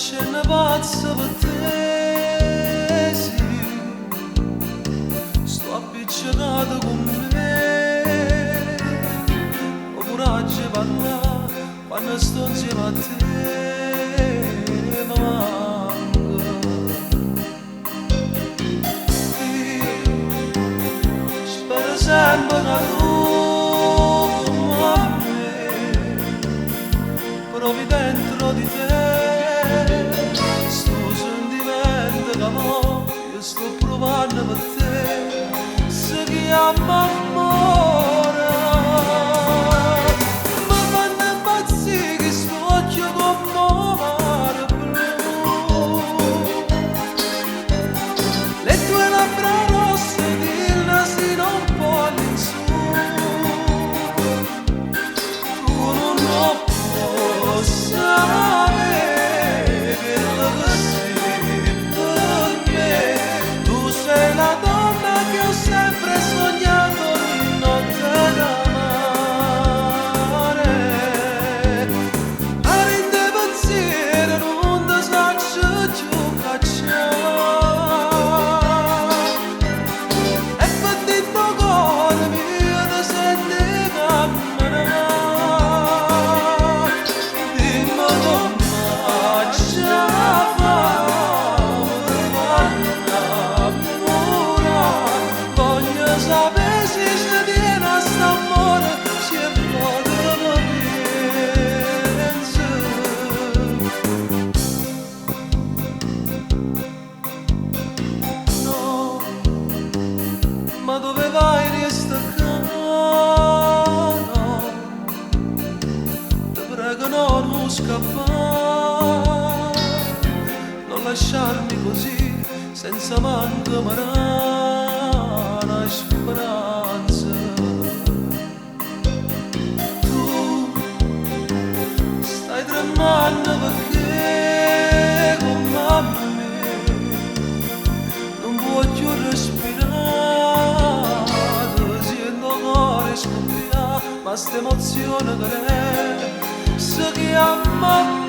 c'è una pazza per te, sì. Sto appiccicato con me, ho coraggio di parlare quando sto insieme a te, mi manca. Io spero sempre che tu come a me provi dentro di te sto sentimento che mo io sto provando per te si chiama amore. Mi fanno impazzire che sto occhio con mare blu, le tue labbra rosse di nasino un po' all'insù, tu non lo sapere così per me, tu sei la donna che ho sempre sognato di notte d'amare. A rinde pensiero non ti saccio più cacciare, e per dentro cuore mio ti senti camminare. Ma dove vai resta qua? No, ti prego no, non scappare, non lasciarmi così senza manco una speranza. Tu stai tremando perché con me non voglio respirare, sento cuore scoppiare, ma sta emozione che è si chiama